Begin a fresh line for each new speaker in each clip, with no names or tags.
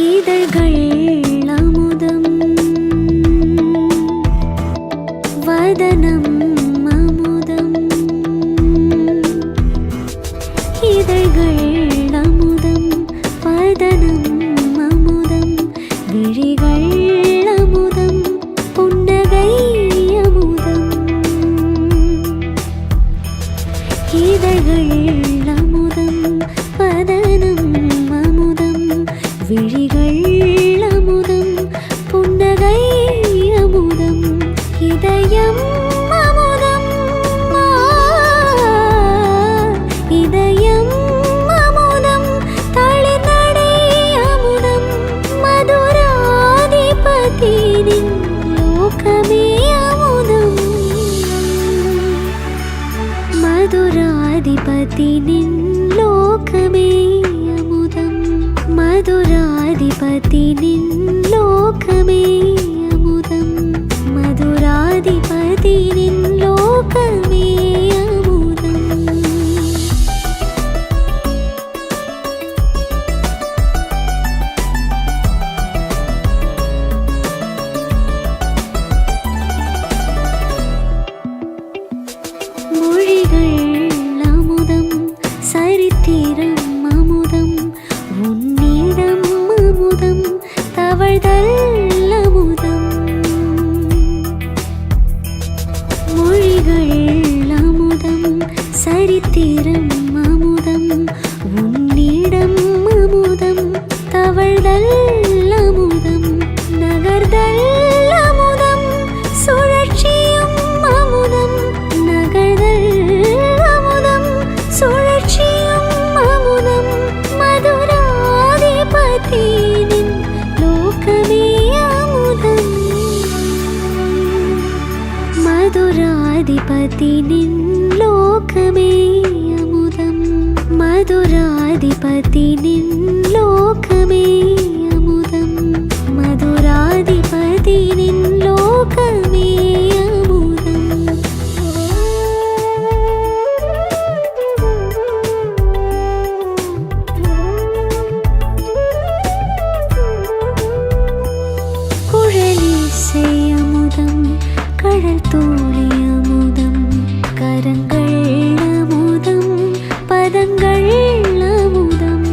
இதழ்கள் அமுதம் வதனம் அமுதம் இதழ்கள் அமுதம் வதனம் அமுதம் விழிகள் அமுதம் புன்னகை அமுதம் இதழ்கள் அமுதம் வதனம் அமுதம் விழிகள் அமுதம் புன்னகை அமுதம் இதயம் அமுதம் இதயம் அமுதம் தளிர்நடை அமுதம் மதுராதிபதியின் லோகமே அமுதம் மதுராதிபதியின் லோகமே அமுதம் மதுராதிபதியின் லோகமே அமுதம் மதுராதிபதியின் லோகமே அமுதம் மொழிகள் அமுதம் சரித்திரம் அமுதம் உன்னிடம் அமுதம் தவழ்தல் அமுதம் மொழிகள் அமுதம் சரித்திரம் அமுதம் உன்னிடம் அமுதம் தவழ்தல் அமுதம் நகர்தல் அமுதம் சுழற்சியும் அமுதம் நகர்தல் அமுதம் சுழற்சியும் அமுதம் மதுராதிபதியின் லோகமே அமுதம் மதுராதிபதியின் லோகமே அமுதம் மதுராதிபதியின் லோகமே அமுதம் மதுராதிபதியின் லோகமே அமுதம் குழலிசை அமுதம் கடல் தோழி அமுதம் கரங்கள் அமுதம் பதங்கள் அமுதம்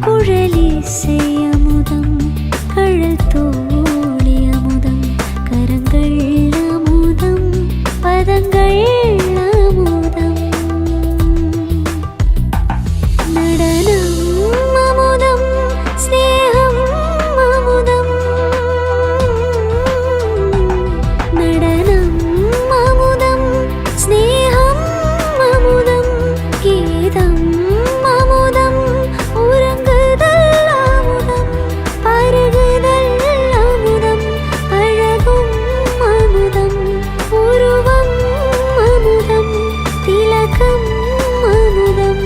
குழலிசை அமுதம் கடல் தோழி அமுதம் கரங்கள் அமுதம் பதங்கள் அமுதம் நடனம் அமுதம் ஸ்நேகம் அமுதம் நடனம் அமுதம் ஸ்நேகம் அமுதம் கீதம் அமுதம் உறங்குதல் அமுதம் பருகுதல் அமுதம் அழகும் அமுதம் உருவம் அமுதம் திலகம் அமுதம்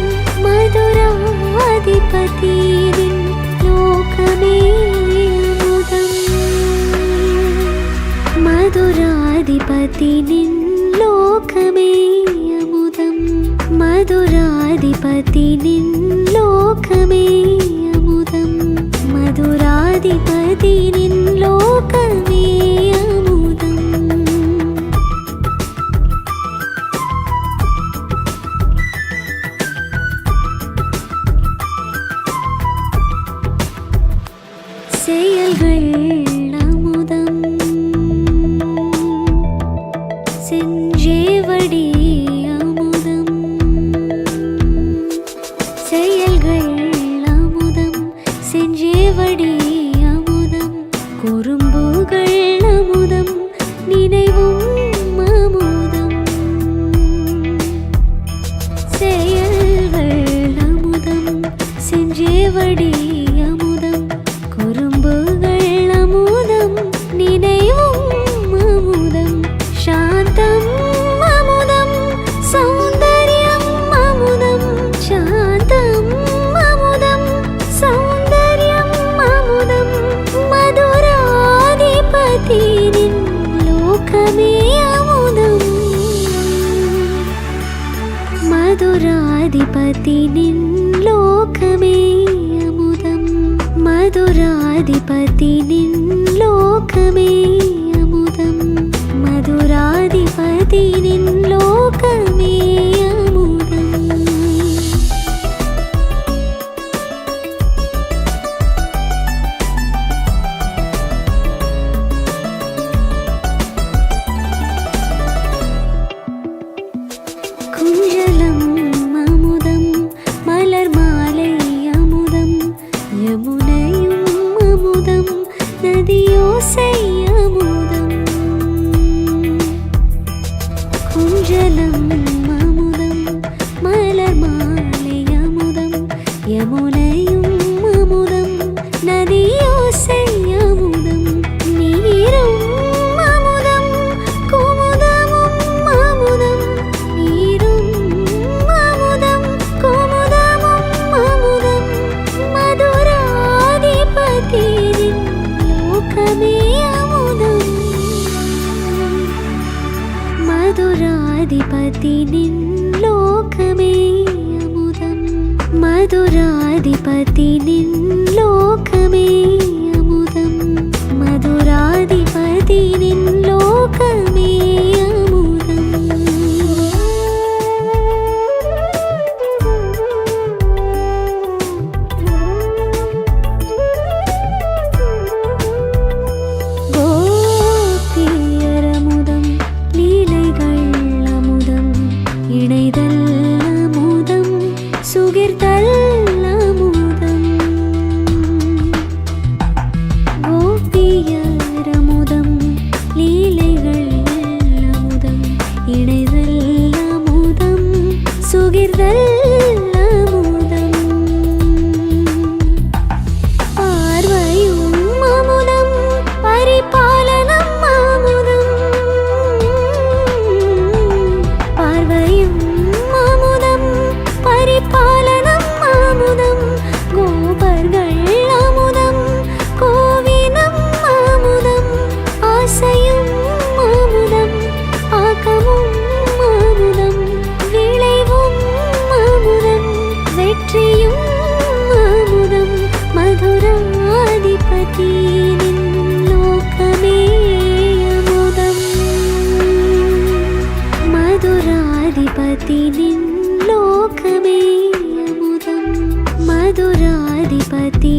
மதுராதிபதியின் லோகமே அமுதம் மதுராதிபதியின் லோகமே அமுதம் மதுராதிபதியின் லோகமே அமுதம் மதுராதிபதியின் லோகமே அமுதம் செயல்கள் அமுதம் செஞ்சேவடி அமுதம் செயல்கள் அமுதம் செஞ்சேவடி அமுதம் குறும்புகள் அமுதம் நினைவும் அமுதம் செயல்கள் அமுதம் செஞ்சேவடி அமுதம் குறும்புகள் அமுதம் நினைவும் அமுதம் சாந்தம் அமுதம் சௌந்தர்யம் அமுதம் சாந்தம் அமுதம் சௌந்தர்யம் அமுதம் மதுராதிபதியின் லோகமே அமுதம் மதுராதிபதியின் லோகமே మధురాధిపతి నిన్లోకమే అముదం మధురాధిపతి నిన్లోకమే అముదం குஞ்சலம் அமுதம் மலர் மாலை அமுதம் யமுனையும் அமுதம் நதியோசை அமுதம் குஞ்சலம் அமுதம் மலர் மாலை அமுதம் யமுனையும் அமுதம் நதியோசை அமுதம் நீரும் அமுதம் குமுதமும் அமுதம் நீரும் அமுதம் குமுதமும் அமுதம் மதுராதிபதி லோகமே அமுதம் மதுராதிபதி லோகமே அமுதம் மதுராதிபதி லோகமே அமுதம் மதுராதிபதி லோகமே அமுதம் கோபியரமுதம் லீலைகள் அமுதம் இணைதல் அமுதம் சுகிர்தல் அமுதம் கோபியரமுதம் லீலைகள் அமுதம் இணைதல் அமுதம் சுகிர்தல் அமுதம் பார்வையும் அமுதம் பரிபாலனம் அமுதம் பார்வையும் அமுதம் பரிபாலனம் அமுதம் கோபர்கள் அமுதம் கோவினம் அமுதம் ஆசையும் அமுதம் ஆக்கமும் அமுதம் விளைவும் அமுதம் வெற்றியும் அமுதம் மதுராதிபதி லோகமே அமுதம் மதுராதிபதி லோகமே அமுதம் மதுராதிபதி